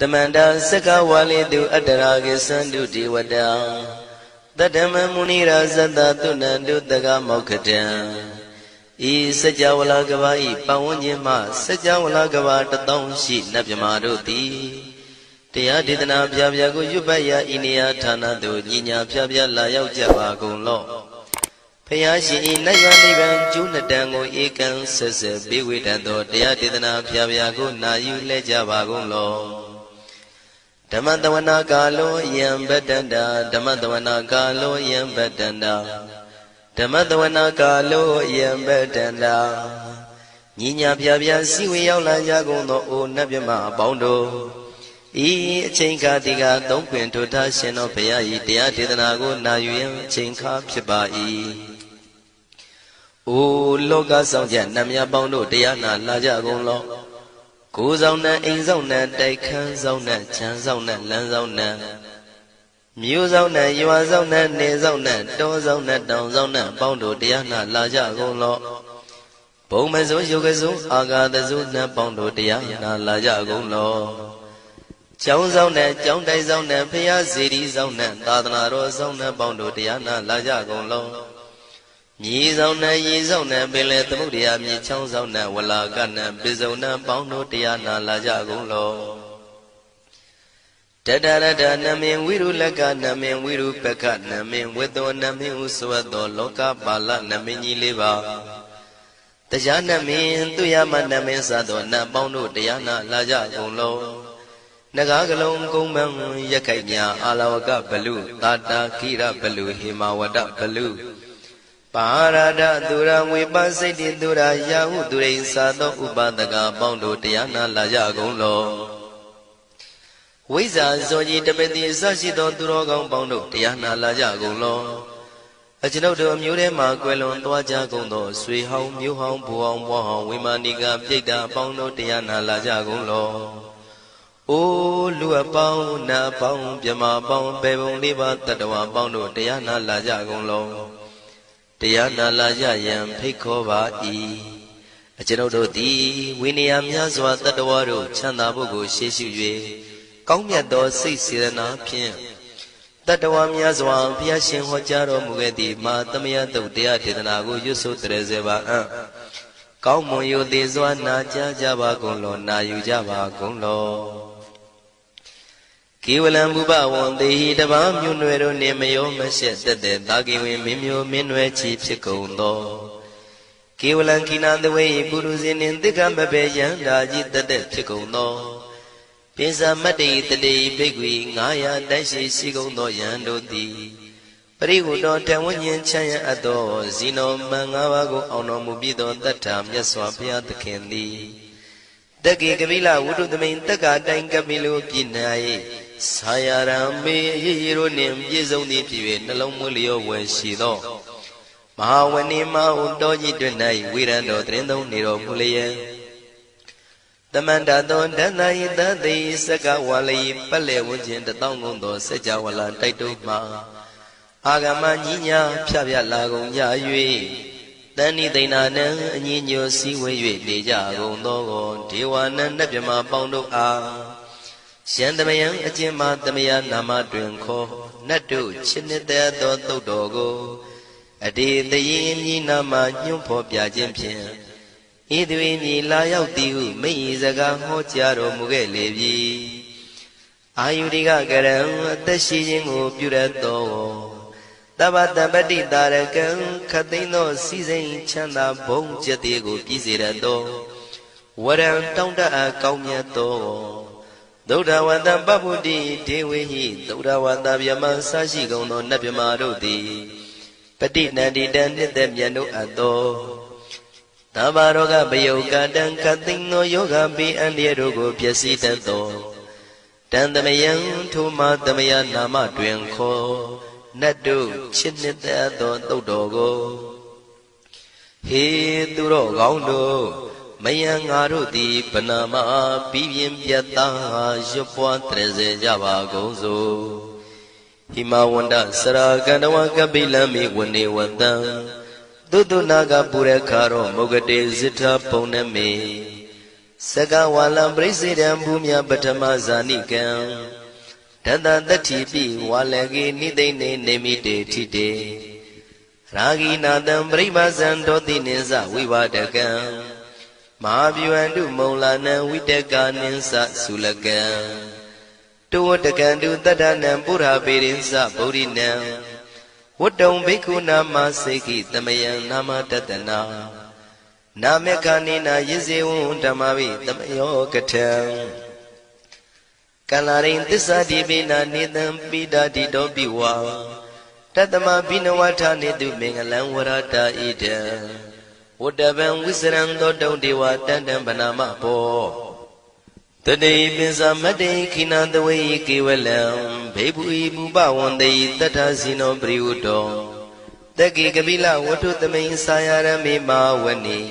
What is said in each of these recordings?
Tamanda Saka Wali do Adaragi Sandu Diwada Tadama Munira Zada Tunandu Daga Mokatan E Sajawala Gavai Pawanyama Sajawala Gavata Donshi Nabyamaroti Tia Didana Pyago Yubaya Inia Tanado Ninya Pyabya Layao Java Gonlo Payashi Nayanivan Junadango Ekan Sese Biwitando Tia Didana Pyago Nayu Lejava Gonlo Dhammadawana Kalo Yam Bedanda Dhammadawana Kalo Yam Bedanda Dhammadawana Kalo Yam Bedanda Ninya Pyabya Siwi Yaula Yagono O Nabyama Bondo E Chinka Diga Donquin to Tashino Payai Tia Didanago Nayuyan Chinka Pibai O Loga Songjan Namya Bondo Diana Laja Gonlo Go Zona, In Zona, Daikan Zona, Chan Zona, Lan Zona Mu Zona, Yua Zona, Ne Zona, Do Zona, Down Zona, Bondo Diana Laja Gonlo Bomazo Yogazo, Aga the Zuna, Bondo Diana Laja Gonlo Chow Zona, Chow Dai Zona, Pia Zidi Zona, Dadanaro Zona, Bondo Diana Laja Gonlo Yi Zona, Yi Zona, Bele Mudia, Mi Chow Zona, Walagana, Bizona, Bondo Diana Laja Gonlo Dada Namin Wiru Laga, Namin Wiru Peka, Namin Wedo, Namin Uswado, Loka Bala, Namini Liva Tajana Min, Tuyama Namin Sado, Nabondo Diana Laja Gonlo Nagagalong Gomang Yakanya, Alawaka Balu, Tata Kira Balu, Himawada Balu Parada Dura Wibasiti Dura Yahu Durain Sado Ubadaga Bondo Diana Laja Gonlo Wiza Zoji Debedi Sashido Durogon Bondo Diana Laja Gonlo Ajinodo Mure Maguelon Dwaja Gondo Sui Hong Mu Hong Buong Wong Wimaniga Pida Bondo Diana Laja Gonlo O Lua Pong Na Pong Pyama Pong Bebong Liba Tadawa Bondo Diana Laja Gonlo Diana Laja Yam Pikova E Ajinodo Di Winiam Yazwa Tadawaro Chanda Bogo Shishu Kongyato Sisirana Pien Tadawam Yazwa Piashin Hojaro Mugedi Ma Tamia Dodia Tidanago Yusu Trezeva Kaumo Yudizwa Naja Java Gonlo Nayu Java Gonlo Kiwalam Buba won the Hidabam Yunwero Nemayo Mashet the Dagiwi Mimio Minwe Chips Kondo Kiwalan Kinan the way Buruzin in the Gambabe Yandaji the dead Chikondo Pisa Mati the day Bigwi Naya Dashi Sigondo Yandodi Parigu don't tell one yen Chaya Ado Zino Mangawago Ono Mubido that time Yaswapia the Candy Dagi Gavila would do the main Taga Dangamilo Pinai Sayarambe Yironim Yizoni Pive Nalomulio when she know Mahawanima Udoji Dunai Wirando Trendo Niro Mulia The Mandadon Danai Dadi Sakawali Pale Wujin the Tongundo Sajawala Taituma Agama Nina Pia Lago Yayui Dani Dinana Nino Siwe Deja Gondo Tiwana Nebjama Bondo A Shandamayan Ajima Damaya Nama Drinko Nadu Chinita Dogo Adi the Yin Nama Nyumpo Piajimpian Idwini Layao Tiu Me Zaga Hotiaro Mugelevi Ayudiga Garam Tashijingo Purato Tabata Badi Darakan Katino Season Chanda Bong Jatigo Pizirado Waram Tonda Kaumiato Doda Wanda Babudi Dewi Doda Wanda Yama Sashi Gono Nabimarodi Petit Nadi Dandit Yano Ado Tabaroga Bayoga Dan Katino Yoga Bi and Yerogo Piasita Do Dandamayan Tuma Damaya Nama Dwenko Nadu Chinita Do Dogo He Duro Gaundo Mayang Arudi Panama Bibim Yata Jopua Treze Java Gozo Himawanda Saraganawa Kabilami Wani Wanda Dudu Naga Purekaro Mogade Zita Poneme Saka walam presidam bumya patama zanikam Tata tatipi walagi nidene nemite tite Ragi nadam pribazan doti ninsa vivadakam Mahavyuandu maulana vidaka ninsa sulakam Tuwatakandu tadanam pura pirinsa bodhinam Wadong bhikkhu nama seki tamayam nama tatana Namekanina yizewun tamavi tamayo katam Kalarin tisa dibina nidam pidadi dobiwa Tatama binawata nidu mengalam warata ida Wadaban wisram dodong dewa tandam banama po Today pinsa made kina the way kiwalam Bebu ibu bawande tata sino briudo Taki kabila watu tamay sayara me mawani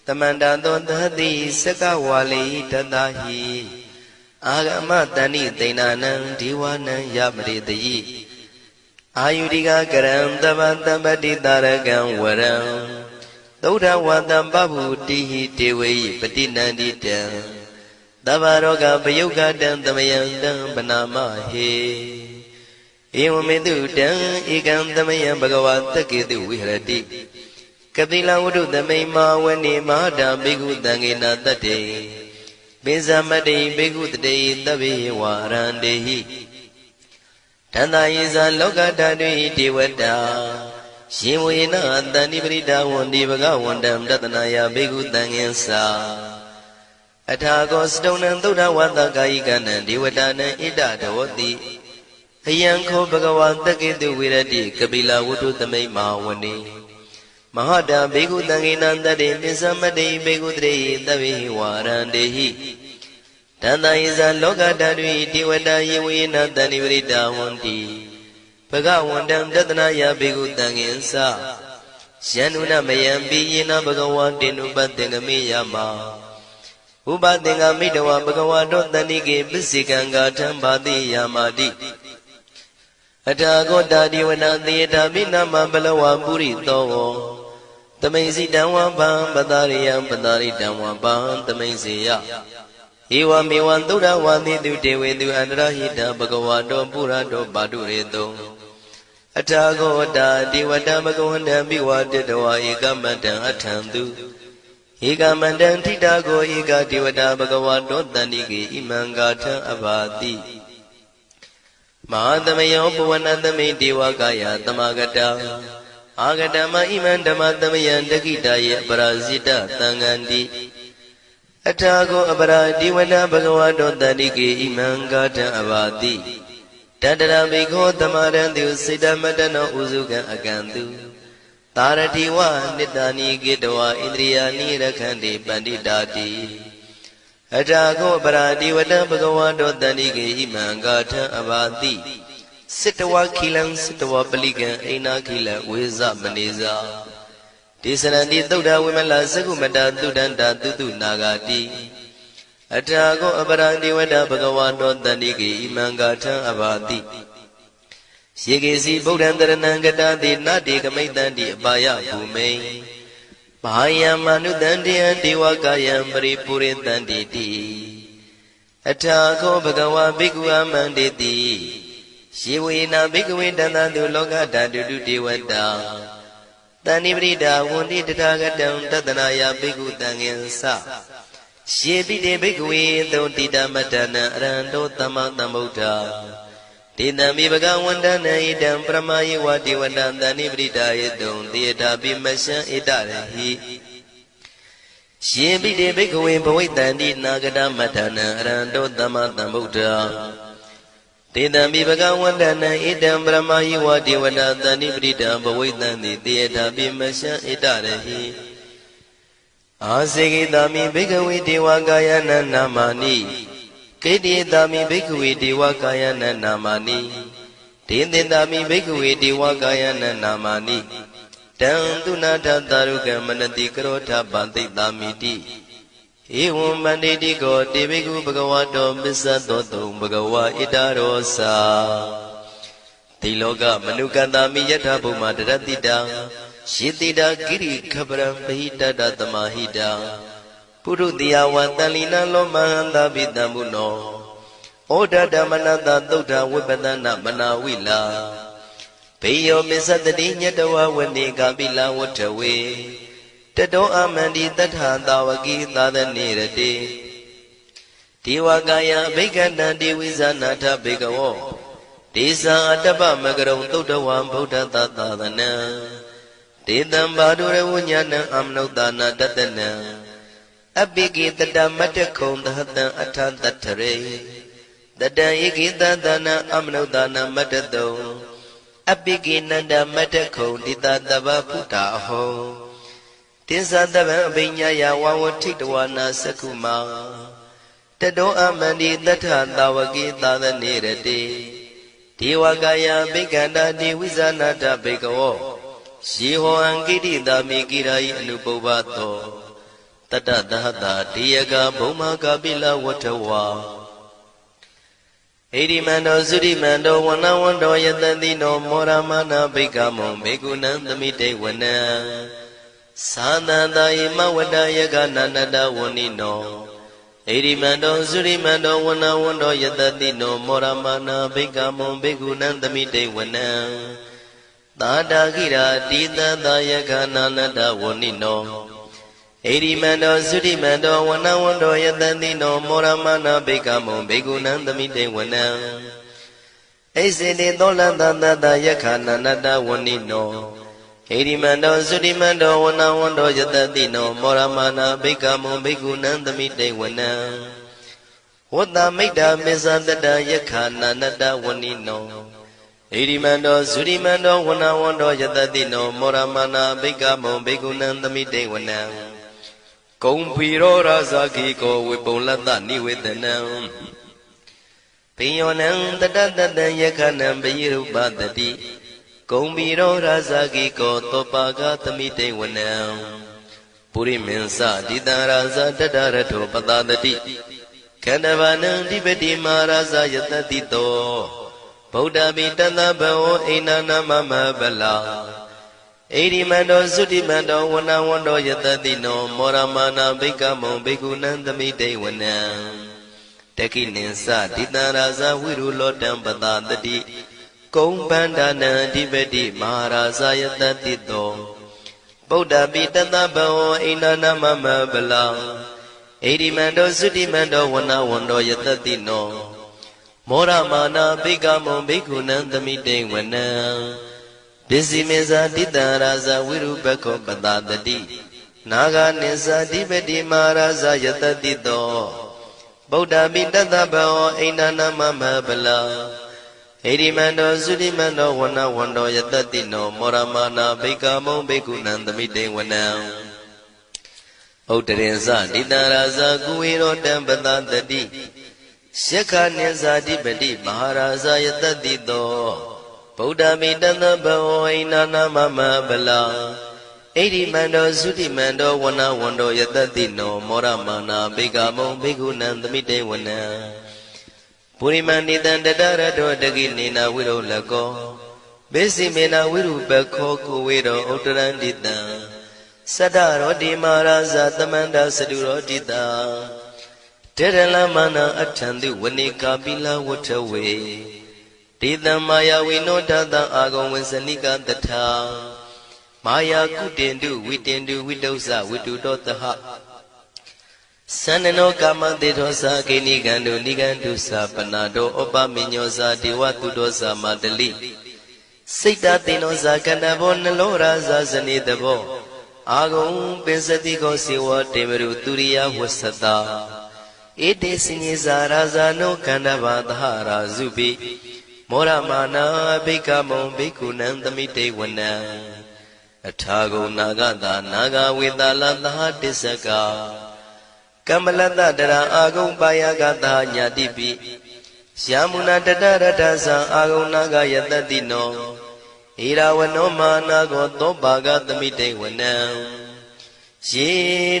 Tamanda don dadi saka wali tadahi Agama tani tainanang diwanang yamridayi Ayudiga karam tabati taragang waram Dauda wadam babu tihi tewe patinandita Davaroga Bayoga dan Damayandam Banama he Ewamedu dan Igam Damayam Bhagavata Kedu Vihrati Kabila Udu Damay Mawani Mahada Bigu Dangina Tate Bizamade Bigu Tate Davi Warandehi Tanda Iza Loga Dadu Diwada Shimuina Danibrida Wandi Bhagavandam Datanaya Bigu Danginsa Atagos donan duda wanda gaikanan diwadana ida dawati Ayanko Bhagavata Kedu Virati Kabila Wudu Tamay Mawani Mahada Bigu Danginandade Misamade Bigu Tre Davi Warandehi Tanda Iza Loga Dadvi Diwada Yewina Danivrida Wandi Bhagavandam Datanaya Bigu Danginsa Shanuna Mayambi Yina Bhagavantinu Badengami Yama Ubadenga Midawa Bhagavado Danike Bisikanga Tambadi Yamadi Atago Dadiwana Theata Binama Balawa Puri Togo Tamasi Dawa Bam Badariam Badari Dawa Bam Tamasiya Iwa Miwan Dura Wandi Dewedu Andrahita Bhagavado Purado Baduredo Atago Dadiwada Bhagavanda Biwa Dedawa Ikamatan Atandu Eka mandan tita go eka diwada bhagavato tanike imangata abati Mahadamayo puvanadame devakaya tamagata Agatama imandamathamayan dakitaye parasita tangandi Atago abara diwada bhagavato tanike imangata abati Tadara bhikho tamarandu siddhamatana uzuka akantu Taratiwa nidani gidwa indriyani rakhandi panditati Atago paradi vada bhagavato tanike imangata abati Sitawa kilang sitawa palikan aina kila weza maneza Tisarandi Dauda Vimala Sagumata Dudanta Tutu Nagati Atago aparandi vada bhagavato tanike imangata abati Shigesi Bodhandaranangata de Nadi Kamaitandi Abaya Bhume Bahaya Manudandi and Diwakayam Puripurintandi Atako Bhagawa Bhikwa Manditi Shiwina Bhikwindana Duloga Dandu Diwada Tanibrida Wundi Tatagadam Tatanaya Bhikwu Tangensa Shibide Bhikwi Dotida Matana Rando Tamatamota Tidami Bhagavandana idam pramayi wati vadandani bridaya dum Tiyata bimasya idarahi Shibide Bhikwe Bhawaitandi Nagada Matana Rando Tamatamota Tidami Bhagavandana idam pramayi wati vadandani bridaya Bhawaitandi Tiyata bimasya idarahi Asigidami Bhikwe Devakayana Namani Kedi dami Bhikwe Devakayana Namani Tindindami Bhikwe Devakayana Namani Tandunata Taruka Manati Karota Bante Damiti Evam Banditi Go Deviku Bhagavato Bisato Bhagava Idarosa Tiloka Manukandami Yata Bhuma Daratita Shitida Giri Kabram Pahita Datamahida ပုရုတိယဝတန်လီနာလောမဟန္တာပိတံဘုနောဩဒဓမ္မနတသုဒ္ဓဝိပဒနာမနာဝိလာဘေယောမစ္စတတိညတဝဝနေကာပိလဝတ္ထဝေတတောအမန္တိတထသာဝကိသာသနေရတိဒေဝကာယအဘိက္ခန္တံဒေဝိဇာနာထဘေကဝောဒေဇာအတ္တပမကရုံသုဒ္ဓဝံဗုဒ္ဓသာသနံဒေတံဘာဒုရဝဉာဏံအမနုဿာနာတတနံအပိကိတတမတ္တခုံသဟတံအထတတ္ထရေတတံဧကိတသနာအမနုဿာနာမတ္တတုံအပိကိနန္ဒမတ္တခုံတိတတဗ္ဗဗုဒ္ဓအဟောတင်္ဆတဗံအဘိညာယဝဝထိတဝနာသက္ခုမာတတောအမန္တိတထသာဝကိသာသနေရတိဒေဝကာယဘိက္ခန္တာဒေဝိဇာနာတဘေကဝောယေဟောအံကိတိတာမိကိရာယအနုပုဗ္ဗသောတတသဟတာဒေယကဘုံမကာပိလဝတ္ထဝါဣရိမန္တောသုရိမန္တောဝနဝန္တောယတတိနောမောရမနာဘိက္ခမောဘေကုဏံသမိတေဝနံသာသန္တာယမဝတ္တယကနန္တဝဏိနောဣရိမန္တောသုရိမန္တောဝနဝန္တောယတတိနောမောရမနာဘိက္ခမောဘေကုဏံသမိတေဝနံသာတာခိရာတိတသယကနန္တဝဏိနောဣရိမန္တောသုရိမန္တောဝနဝန္တောယတတိနောမောရမနာဘိက္ခမောဘေကုဏံသမိတေဝနံဣစေတိသောလတသတယခနန္တဝဏိနောဣရိမန္တောသုရိမန္တောဝနဝန္တောယတတိနောမောရမနာဘိက္ခမောဘေကုဏံသမိတေဝနံဝတ္တမိတ္တာမေဇတတယခနန္တဝဏိနောဣရိမန္တောသုရိမန္တောဝနဝန္တောယတတိနောမောရမနာဘိက္ခမောဘေကုဏံသမိတေဝနံကုံဖီရောရာဇာခိကောဝေပုံလတ္တနိဝေဒနံပိယောနံတတတတံယခနံပယိရုပတတိကုံဖီရောရာဇာခိကောသောပါကသမိတေဝနံပုရိမင်းစတိတံရာဇာတတရထောပတတတိခန္ဓဗာနံဓိပတိမာရာဇာယတတိတောဗုဒ္ဓပိတသဗ္ဗဝဣန္ဒနာမမဗလာဣရိမန္တောသုတိမန္တောဝနဝန္တောယတတိနောမောရမနာဘိက္ခမောဘေကုဏံသမိတေဝနံတခိနိသတိတံရာဇဝိရုလောတံပတတတိကုံဗန္ဒနံအဓိပတိမဟာရာဇယတတိတောဗုဒ္ဓပိတသဗ္ဗဝဣန္ဒနာမမဗလာဣရိမန္တောသုတိမန္တောဝနဝန္တောယတတိနောမောရမနာဘိက္ခမောဘေကုဏံသမိတေဝနံပစ္စည်းမေဇာတိတံရာဇဝိရုပခောပတတတိနာဂနိသဓိပတိမဟာရာဇယတတိတောဗုဒ္ဓပိတသဗ္ဗဝဣန္ဒနာမမဗလာဣရိမန္တောသုတိမန္တောဝနဝန္တောယတတိနောမောရမနာဘိက္ခမောဘေကုဏံသမိတေဝနံဥတ္တရင်ဇတိတံရာဇကုဝေရောတံပတတတိယက္ခနိသဓိပတိမဟာရာဇယတတိတောဗုဒ္ဓမိတသဗ္ဗဝဣန္ဒနာမမဗလာဣရိမန္တောသုတိမန္တောဝနဝန္တောယတတိနောမောရမနာဘိက္ခမောဘေကုဏံသမိတေဝနံပုရိမန္တိတံတတရတောတကိနေနာဝိရုလကောဘေစီမေနာဝိရုပခောကုဝေရောဥတ္တရန္တိတံသတ္တရောတိမာရာဇသမန္တသတုရောတိတာတေရလမနာအထံတိဝနေကာပိလဝတ္ထဝေဒေတံမာယာဝိနောဒတံအာဂုံဝေစနိကတထာမာယာကုတင်တုဝိတင်တုဝိတုဇဝိတုတောတဟသန္နနောကာမတေသောသာကိနိကံတုနိကံတုသာပနာတောဩပမိညောသာဒေဝတုတောသာမတလိစိတ်တသေနောသာကန္တဘောနလောရာဇာဇနိတဘောအာဂုံပင်စတိကောစေဝတေမရုသူရိယဝသတာဧတေစိညေဇာရာဇာနောကန္တဘာသဟရာဇုပိမောရမနာဘိက္ခမောဘေကုဏံသမိတေဝနံအထာဂုံနာဂတာနာဂဝေတာလသဟတစ္စကကမ္မလတ္တတရအာဂုံပါယကတာညာတိပိယမုနာတတရတ္ထသံအာဂုံနာဂယတတိနောဣရာဝနောမာနာကောသောပါကသမိတေဝနံယေ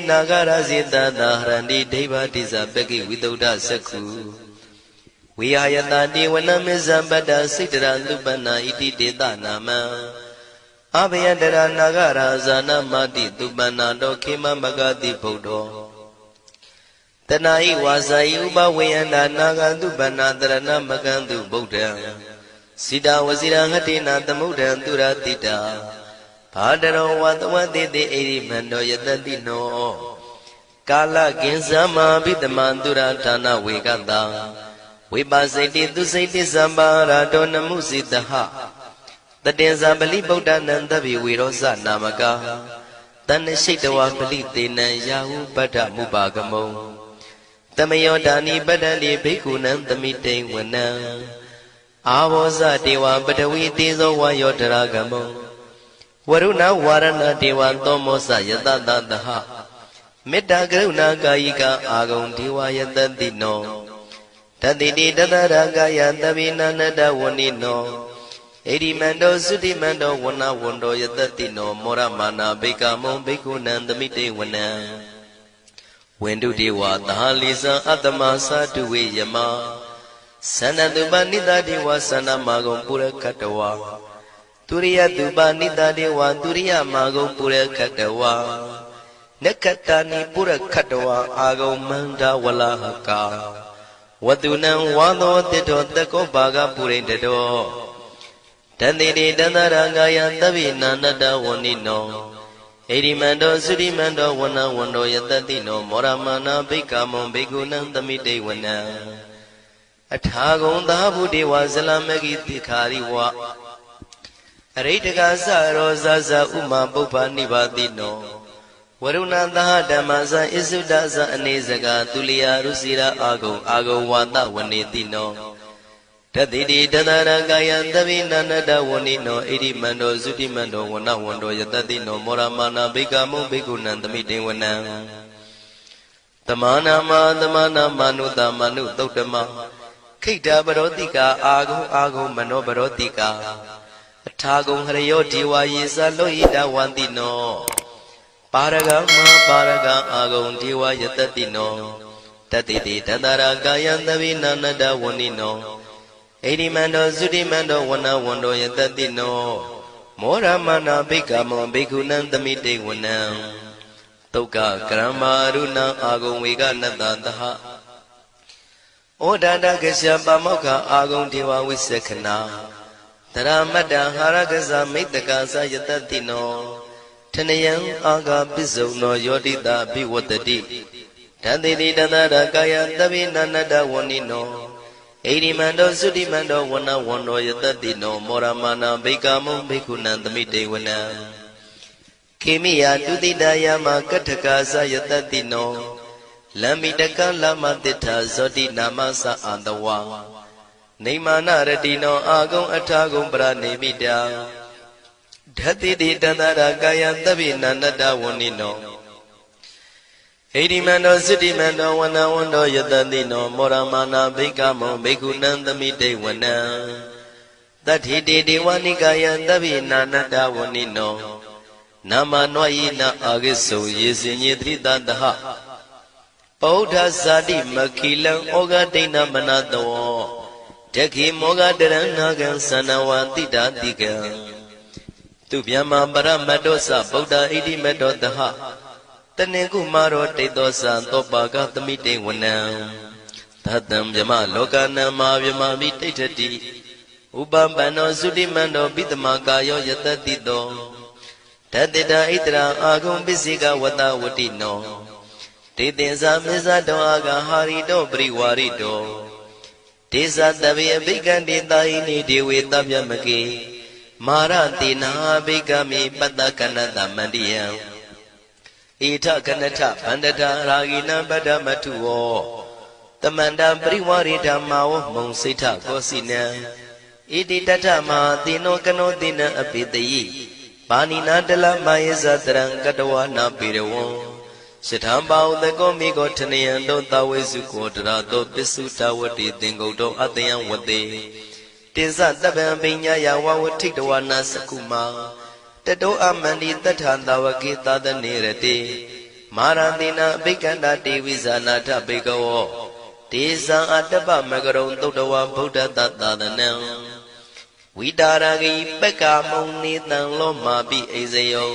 နာဂရဇေတတာဟရန္တိဒိဗ္ဗတိဇပကိဝိတုဒ္ဓသက္ခုဝိဟာယတတိဝနမေဇံပတ္တစိတ္တရသုပနာဣတိတေတနာမံအဘယတရနာဂရာဇာနာမတိသုပနာတောခေမမဂတိဗုဒ္ဓော တဏှာဤဝါစာဤဥပဝေယန္တာနာဂတုပနာတရဏမကံတုဗုဒ္ဓံစိတဝစီရဟတိနာသမုဒ္ဒံသူရတိတာဘာတရောဝတဝတိတိဣရိမန္တောယတတိနောကာလကင်္စမဘိတမံသူရဌာနဝေကတံဝိပါစိတိသူစိတိသမ္ပါရာတောနမှုစိတဟတတင်္ဇာပလိဗုဒ္ဓနံတဗိဝေရောဇနာမကာတဏ္ဏရှိတဝပလိတေနံယာဟုပတ္ထမုပါကမုံတမယောဒာနိပတ္တတိဘိက္ခုနံသမိတိဝနံအာဘောဇတေဝပတဝီတေဇောဝါယောတရာကမုံဝရုဏဝါရဏတေဝသောမောဇယတတတဟမေတ္တာကရုဏာကာယိကအာဂုံဒေဝယတတိနောတတိတိတတရာကာယသဗ္ဗိနန္တဝဏိနောဣရိမန္တောသုတိမန္တောဝနဝန္တောယတတိနောမောရမာနာဘိကမုံဘိက္ခုနံသမိတေဝနံဝန္တုတေဝသဟလိဇံအတ္တမသတုဝေယမသန္တတုပနိတတေဝသန္တမာဂုံပုရခတဝါទុរិយតុបនិតាទេវទុរិយមាဂုံပုရခတဝါနက္ခတာနိပုရခတဝါအာဂုံမန္တဝလဟကာဝတုနံဝါသောတိတောတကောဘာဂပုရိတတောတန္တိတိတန္တရာဂာယသဗ္ဗိနာနတဝဏိနောဣရိမန္တောသုရိမန္တောဝနဝန္တောယတတိနောမောရမနာဘိက္ခမုံဘိက္ခုနံသမိတေဝနံအထာဂုံသာဗုဒေဝဇလမဂိတိခာရိဝအရိတကသရောဇဇဥမာပုပ္ပနိဗ္ဗာတိနောဝရုဏသဟဓမ္မဇဣစုဒဇအနေစကသူလျာရုစီရာအာဂုံဝါဒဝနေတိနောတတိတိတတရကာယသဗ္ဗိနန္တဝဏိနောဣရိမန္တောသုတိမန္တောဝနဝန္တောယတတိနောမောရမာနာဘိကမုံဘိက္ခုနံသမိတေဝနံတမနာမနုတမနုသုတ်တမခိတ္တပရောတိကာအာဂုံမနောပရောတိကာအထာဂုံဟရယောဒေဝယေသလောဟိတဝန္တိနောပါရဂမပါရဂအာဂုံဒေဝယတတိနောတတိတိတတရာကာယသဗ္ဗိနန္တဝဏိနောဣရိမန္တောသုတိမန္တောဝနဝန္တောယတတိနောမောရမနာဘိက္ခမောဘိက္ခုနံသမိတေဝနံတုတ်ကကရမရုဏအာဂုံဝေကနတသဟဩဒန္တကရှပမောက္ခအာဂုံဒေဝဝိသက္ခနာတရမတ္တဟာရကဇမိတ္တကာသယတတိနောထနယံအာဂပစ္စုံနောယောတိတာဘိဝတ္တိတန္တိတိတတရကာယသဗ္ဗိနန္တဝဏိနောဣရိမန္တောသုတိမန္တောဝနဝန္တောယတတိနောမောရမာနာဘိကမုံဘိက္ခုနံသမိတေဝနံခေမိယတုတိတယမကထကာသယတတိနောလမ္မိတကလမတိထာဇောတိနာမသအန္တဝါနေမာနရတိနောအာဂုံအထာဂုံပရနေမိတာဓတိတိတတရာကာယသဗ္ဗိနန္တဝဏိနောဣရိမန္တောသုတိမန္တောဝနဝန္တောယတတိနောမောရမာနာဘိက္ခမောဘိက္ခုနံသမိတေဝနံတတိတိဒေဝနိကာယသဗ္ဗိနန္တဝဏိနောနာမနွာယိနအာဂိစုံယေစင်ညေတိတတဟပောဓဇာတိမခိလံဩဃဒိဏမနတောတခိမောဂတရဏကံသနဝတိတာတိကံသူဗျမပရမတ္တောသဗုဒ္ဓဣတိမတ္တောတဟတနေကုမာရောတိတောသသောပါကသမိတေဝနံသတံဗျမလောကနံမာဗျမမိတိဋ္ဌတိဥပပန္နောသုတိမန္တောပိတမကာယောယတတိတောတတိတာဣတရာအာဂုံပစ္စေကဝတဝတိနောတေတင်္ဇာမေဇတောအာဂဟာရိတောပရိဝါရိတောဒေဇတဗေအဘိကံတေတာဟိနိဒေဝေတဗျမကေမာရတိနာဘိကမိပတ္တကနတမန္တိယံဣထကနထဗန္တတာရာဂိနံပတ္တမထုဝောတမန္တပရိဝါရိဓမ္မာဝမုံစိဋ္ဌကောစီနံဣတိတထမဟာတိနောကနောတိနံအပိတယိပါဏိနာတလမယေဇတရံကတဝနာပေရဝံရှထံပါဥတကောမိကောထနယံတောတဝေစုကောတရာတောပစ္စုတဝတိသင်္ကုတ်တောအတယံဝတေတေဇတပံပညာယဝဝထိတဝနာစကုမာတတောအမန္တိတထံတဝကေသတနေရတေမာရတိနာအဘိကန္တာတေဝိဇာနာထဘေကဝောဒေဇံအတ္တပမကရုံသုတ္တဝဗုဒ္ဓတသာသနံဝိတာရဂိပက္ခမုံနေတံလောမာပိအိဇယော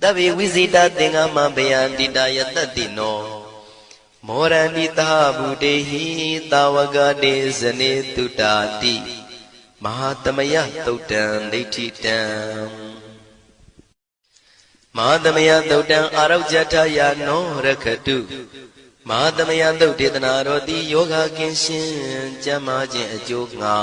တဗ္ဗေဝိဇိတသင်္ဃမဘယန္တိတယတတိနော မောရဏိတာဗုတေဟိတာဝကတေဇနေတုတာတိမဟာသမယသုတ်တံဒိဋ္ဌိတံမဟာသမယသုတ်တံအာရောဇထယာနောရခတုမဟာသမယသုတ်ဒေသနာတော်သည်ယောဂကင်းရှင်းကျမ်းမာခြင်းအကျိုးငှာ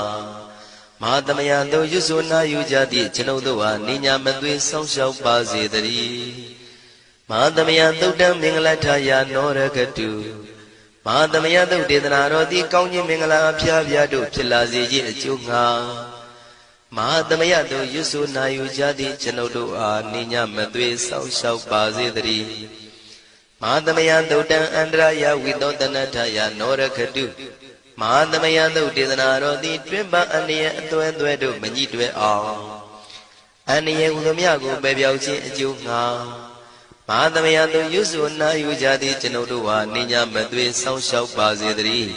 မဟာသမယသုတ်ရွဆိုနာယူကြသည့်ကျွန်ုပ်တို့ဟာနိညာမသွေဆောင်းလျှောက်ပါစေတည်းမဟာသမယသုတ်တံမင်္ဂလထယာနောရခတုမဟာသမယသုတ်ဒေသနာတော်သည်ကောင်းခြင်းမင်္ဂလာအဖျားဖျားတို့ဖြစ်လာစေခြင်းအကျိုးငှာမဟာသမယသုတ်ရွဆိုနာယူကြသည့်ကျွန်ုပ်တို့အားနိညာမသွေဆောင်းလျှောက်ပါစေတည်းမဟာသမယသုတ်တံအန္တရာယဝိသောတနထယာနောရခတုမဟာသမယသုတ်ဒေသနာတော်သည်တွင်ပအန္တရာယ်အသွဲသွဲတို့မညှိတွဲအောင်အန္တရာယ်ဟူသည်များကိုပယ်ပြောက်ခြင်းအကျိုးငှာမဟာသမယသုတ်ရွဆိုနာယူကြသည့်ကျွန်ုပ်တို့ဟာနိညာမသွေဆောင်းလျှောက်ပါစေတည်း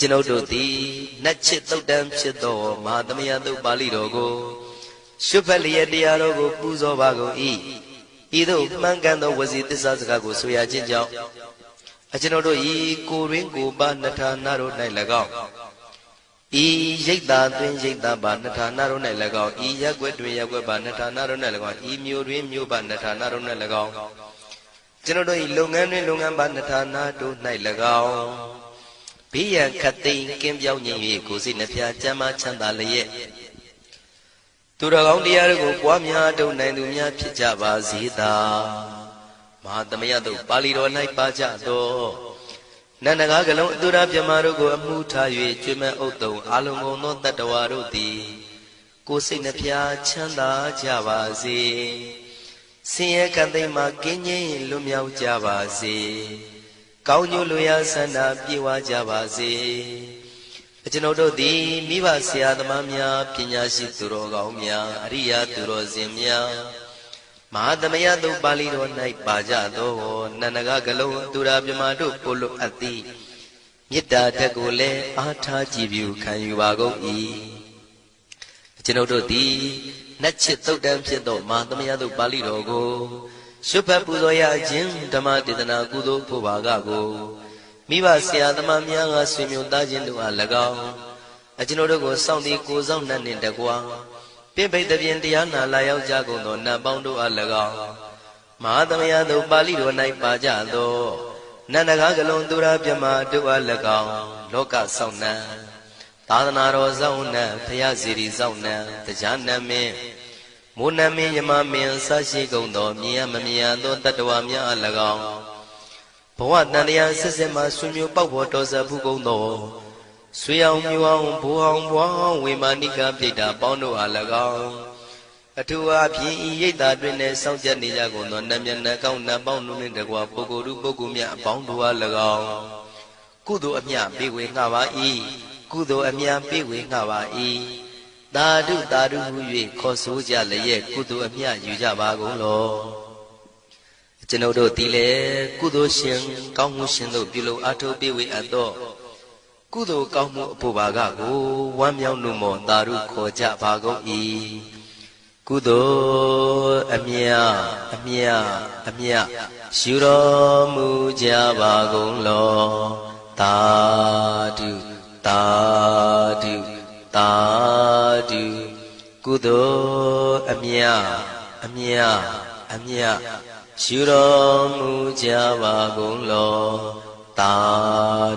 ကျွန်ုပ်တို့သည်နတ်ချစ်သုတ်တံဖြစ်သောမဟာသမယသုတ်ပါဠိတော်ကိုရှုဖတ်လျက်တရားတော်ကိုပူဇော်ပါကုန်၏ဤသို့မှန်ကန်သောဝစီသစ္စာစကားကိုဆိုရခြင်းကြောင့်ကျွန်ုပ်တို့ဤကိုရင်းကိုပါနှထာနာတို့၌၎င်းဤရိတ်တာတွင်ရိတ်တာပါနှထာနာတို့၌၎င်းဤရက်ွက်တွင်ရက်ွက်ပါနှထာနာတို့၌၎င်းဤမြို့တွင်မြို့ပါနှထာနာတို့၌၎င်းကျွန်ုပ်တို့ဤလုပ်ငန်းတွင်လုပ်ငန်းပါနှထာနာတို့၌၎င်းဘေးရန်ခတ်သိမ်းကင်းပြောင်းခြင်း၍ကိုယ်စိတ်နှဖျားကျမ်းမာချမ်းသာလျက်သူတော်ကောင်းတရားတို့ကိုပွားများထုတ်နိုင်သူများဖြစ်ကြပါစေသာမဟာသမယသုတ်ပါဠိတော်၌ပါကြသောနန္ဒကားကလုံးအတုရပြမတို့ကိုအမှုထား၍ကျွေးမဲ့ဥတုံအာလုံကုန်သောတတ္တဝါတို့သည်ကိုယ်စိတ်နှဖျားချမ်းသာကြပါစေဆင်းရဲကံသိမ်းမှကင်းငြိမ်းလွတ်မြောက်ကြပါစေကောင်းကျိုးလိုရာဆန္ဒပြေဝကြပါစေကျွန်ုပ်တို့သည်မိဘဆရာသမားများပညာရှိသူတော်ကောင်းများအရိယာသူတော်စင်များမဟာသမယသုတ်ပါဠိတော်၌ပါကြသောနန္ဒကကလုံးသူရာပြမတို့ကိုလိုအပ်သည်မေတ္တာဓာတ်ကိုလည်းအားထားကြည်ပြုခံယူပါကုန်၏ကျွန်ုပ်တို့သည်နတ်ချစ်သုတ်တံဖြစ်သောမဟာသမယသုတ်ပါဠိတော်ကိုရှုဖတ်ပူဇော်ရခြင်းဓမ္မဒေသနာကုသိုလ်ဖို့ပါကကိုမိဘဆရာသမားများကဆွေမျိုးသားချင်းတို့အား၎င်းကျွန်ုပ်တို့ကိုစောင့်တည်ကိုစောင့်နှံ့နှင့်တကွာပြိပိတ်တပြင်တရားနာလာရောက်ကြကုန်သောနတ်ပေါင်းတို့အား၎င်းမဟာသမယသုတ်ပါဠိတော်၌ပါကြသောနန္ဒကားကလုံးသူရာပြမတို့အား၎င်းလောကဆောင်နှံသာသနာတော်ဆောင်နှံဘုရားစီရီဆောင်နှံတရားနမင်းမိုးနမင်းယမမင်းဆရှိကုန်သောမြင်ရမမြင်ရသောတတ္တဝါများအား၎င်းဘဝတန်တရားဆက်ဆက်မှဆွေမျိုးပေါက်ဖို့တော်စဖူးကုန်သောဆွေအောင်မျိုးအောင်ဘိုးအောင်ဘွားအောင်ဝေမာနိကပြိတ္တာပေါင်းတို့အား၎င်းအထူးအားဖြင့်ဤရိတ်တာတွင်နဲ့စောင့်ကြနေကြကုန်သောနတ်မြတ်နတ်ကောင်းနတ်ပေါင်းတို့နှင့်တကွာပုဂ္ဂိုလ်တို့ပုဂ္ဂိုလ်များအပေါင်းတို့အား၎င်းကုသိုလ်အမြပေးဝေငှပါ၏ကုသိုလ်အမြပေးဝေငှပါ၏သာဓုသာဓုဟု၍ခေါ်ဆိုကြလျက်ကုသိုလ်အမြယူကြပါကုန်လောကျွန်ုပ်တို့သည်လည်းကုသိုလ်ရှင်ကောင်းမှုရှင်တို့ပြုလို့အထောပေးဝေအပ်သောကုသိုလ်ကောင်းမှုအဖို့ပါကကိုဝမ်းမြောက်နှုမောသာဓုခေါ်ကြပါကုန်၏ကုသိုလ်အမြအမြအမြယူတော်မူကြပါကုန်လောသာဓုသာဓုသာဓုကုသိုလ်အမြအမြအမြယူတော်မူကြပါကုန်လောသာ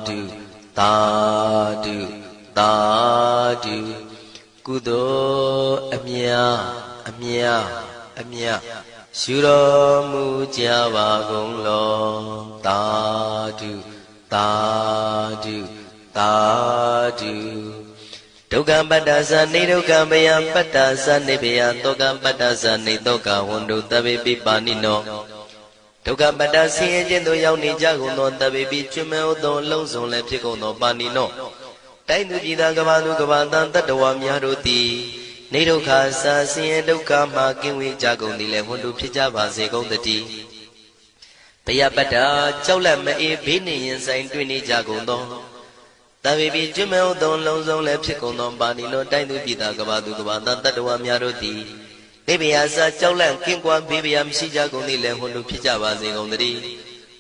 ဓုသာဓုသာဓုကုသိုလ်အမြအမြအမြယူတော်မူကြပါကုန်လောသာဓုသာဓုသာဓုဒုက္ခပတ္တသနေဒုက္ခမယပတ္တသနေဘယတောကပတ္တသနေတောကဝန္တုတဗေပိပါဏိနောဒုက္ခပတ္တဆင်းရဲခြင်းသို့ရောက်နေကြကုန်သောတဗေပိကျွမဲဥသောလုံးစုံလည်းဖြစ်ကုန်သောပါဏိနောတိုင်းသူပြည်သားကဘာသူကဘာတန်တတ္တဝါများတို့သည်နေဒုက္ခစာဆင်းရဲဒုက္ခမှကင်းဝေးကြကုန်သည်လည်းဝန္တုဖြစ်ကြပါစေကုန်သတည်းဘယပတ္တကြောက်လန့်မအေးဘေးနှင့်ရင်ဆိုင်တွေ့နေကြကုန်သောတဗေပိကျွမဲဥသောလုံးစုံလည်းဖြစ်ကုန်သောပါဏိနောတိုင်းသူပြည်သားကဘာသူကဘာတန်တတ္တဝါများတို့သည်နေဘယစာကြောက်လန့်ကင်းကွာဘေးဘယမရှိကြကုန်သည်လည်းဝန္တုဖြစ်ကြပါစေကုန်သတည်း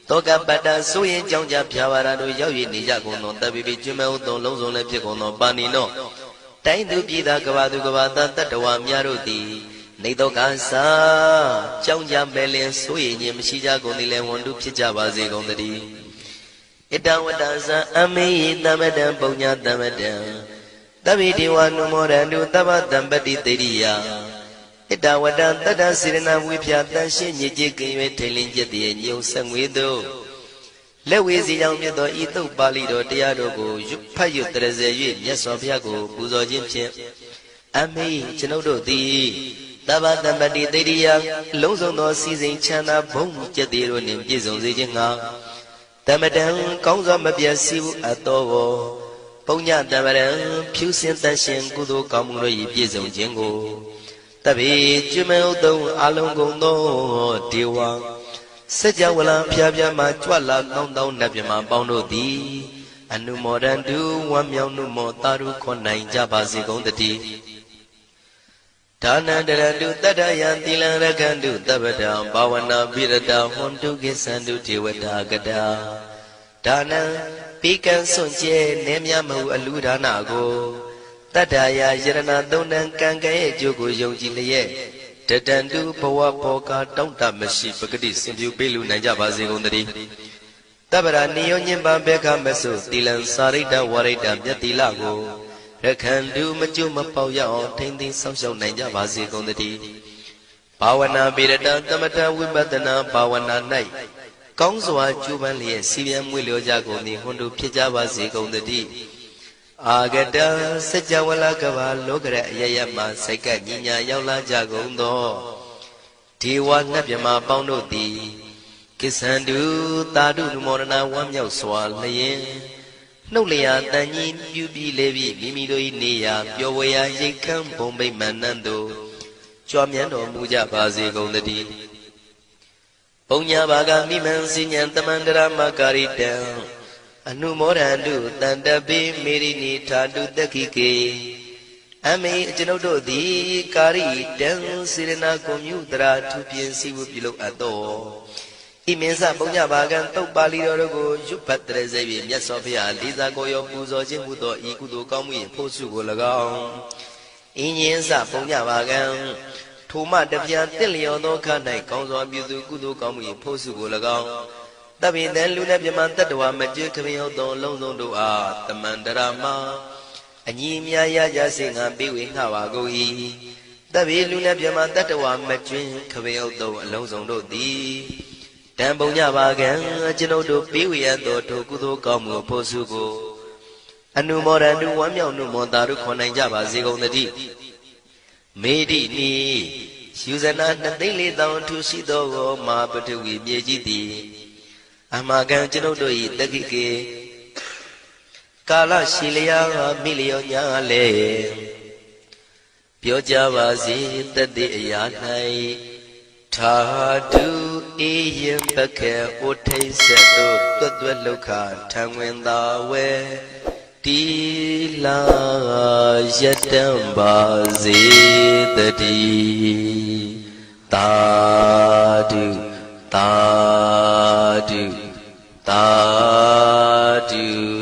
တောကပတ္တဆိုရင်ကြောင့်ကြဖြာပါရတို့ရောက်ရည်နေကြကုန်သောတပိပိကျွမဲဥသုံးလုံးစုံလည်းဖြစ်ကုန်သောပါဏိနောတိုင်းသူပြည်သားကဘာသူကဘာသားတတ္တဝါများတို့သည်နေတော့ကစားကြောင့်ကြမဲ့လင်ဆိုရင်ခြင်းမရှိကြကုန်သည်လည်းဝန်တုဖြစ်ကြပါစေကုန်သတည်းဣတဝတ္တဇံအမေယသမတံပုံညာသမတံတပိတိဝနုမောရန္တုသဗ္ဗတံပတိတေရိယဣတဝတ္တတတ္တစေရနာဝိဖြာတန်ရှင်းညစ်ကြေးကင်၍ထိန်လင်းကျက်တည်းညုံဆက်ငွေတို့လက်ဝေစီကြောင့်မြတ်သောဤသုတ်ပါဠိတော်တရားတို့ကိုဖတ်ရွတ်တရစေ၍မြတ်စွာဘုရားကိုပူဇော်ခြင်းဖြင့်အမေကျွန်ုပ်တို့သည်သဗ္ဗတံပတိတေရိယလုံးစုံသောစီစဉ်ချမ်းသာဘုံကျက်တည်းတို့နှင့်ပြည့်စုံစေခြင်းငှာတမတံကောင်းစွာမပြတ်စီဘူးအတော်ကိုပုံညတမရံဖြူစင်တန်ရှင်ကုသိုလ်ကောင်းမှုတို့၏ပြည့်စုံခြင်းကိုတပိကျွမဲဥသုံးအလုံးကုန်သောဒေဝစัจ java လံဖျားဖျားမှကြွလာကောင်းသောနတ်မြမပေါင်းတို့သည်အနုမောဒန္တုဝမ်းမြောက်နုမောတာရုခွန်နိုင်ကြပါစေကုန်တည်းဒါနန္တရတုတတ္တယံသီလံရခန္တုတပ္ပတံဘာဝနာပိရတဟွန်တုကိသန္တုဒေဝတာကတာဒါနံပိကံစွန့်ကျဲနေမြမဟုအလူဒါနကိုတတ္တယာယရဏသုံးတန်ကံကဲ့ရဲ့အကျိုးကိုယုံကြည်လျက်တတန္တုဘဝဘောကတောင့်တမရှိပဂတိစင်ပြူပေးလူနိုင်ကြပါစေကုန်သတည်းတပ္ပရာနိယောညင်ပံဘေခမဆုသီလံစာရိတ္တဝရိတ္တမြတ်သီလကိုရခန္တုမကျွမပေါက်ရအောင်ထိမ့်သိမ်းဆောက်ရှောက်နိုင်ကြပါစေကုန်သတည်းဘာဝနာပိရတံသမထဝိပဿနာဘာဝနာ၌ကောင်းစွာကျူးပန်းလျက်စီပြန်မွေလျောကြကုန်သည်ဟွန်တို့ဖြစ်ကြပါစေကုန်သတည်းအာဂတစัจ java လကဘာလောကရအယယမှစိတ်ကညညာရောက်လာကြကုန်သောဒေဝနတ်မြမပေါင်းတို့သည်ကိသန္တုသာဓုနုမောဒနာဝမ်းမြောက်စွာလျင်နှုတ်လျာတန်ကြီးပြုပြီးလေပြီးမိမိတို့၏နေရာပျော်ဝေရာရိတ်ခမ်းဘုံဗိမာန်နှံတို့ကြွမြန်းတော်မူကြပါစေကုန်သတည်းပုံညာဘာကမိမံစိညာတမန္တရမကာရိတံအနုမောဒန္တုတန္တပိမေရိနိထာတုတက္ခိကေအမေကျွန်ုပ်တို့သည်ကာရိတံစေရနာကွန်မြူတရာထူပြင်းစီဝပြုလုပ်အပ်သောဤမင်းစပုံညဘာကံတုတ်ပါဠိတော်တို့ကိုရွတ်ဖတ်တရစေပြီးမြတ်စွာဘုရားလေးစားကိုရောပူဇော်ခြင်းမှုသောဤကုသိုလ်ကောင်းမှု၏ဖို့စုကို၎င်းဤညင်းစပုံညဘာကံထိုမှတပြားတစ်လျော်သောခ၌ကောင်းစွာပြုသူကုသိုလ်ကောင်းမှု၏ဖို့စုကို၎င်းတပိတံလူနဲ့ပြမတတ္တဝါမကျွေးခမရောက်သောလုံးစုံတို့အားတမန္တရာမအညီမြာရကြစေငါပေးဝေငှပါကုန်၏တပိလူနဲ့ပြမတတ္တဝါမကျွေးခမရောက်သောအလုံးစုံတို့သည်တံပုံညပါကံကျွန်ုပ်တို့ပေးဝေရသောထိုကုသိုလ်ကောင်းမှုဖို့စုကိုအနုမောဒန္တုဝမ်းမြောက်နုမောတာတို့ခွန်နိုင်ကြပါစေကုန်သတည်းမေတိနီယူဇနာ2,400,000ထူရှိသောမဟာပထဝီမြေကြီးသည်အမှားကံကျွန်ုပ်တို့၏တက္ခိကေကာလရှိလျာမိလျောညာလေပြောကြပါစေတတိအရာ၌ထာတုအေယံပခေဥထိစ္ဆတုတွတ်တွတ်လုခထံဝင်သာဝဲတိလာယတံပါစေတတိသာဓုသာ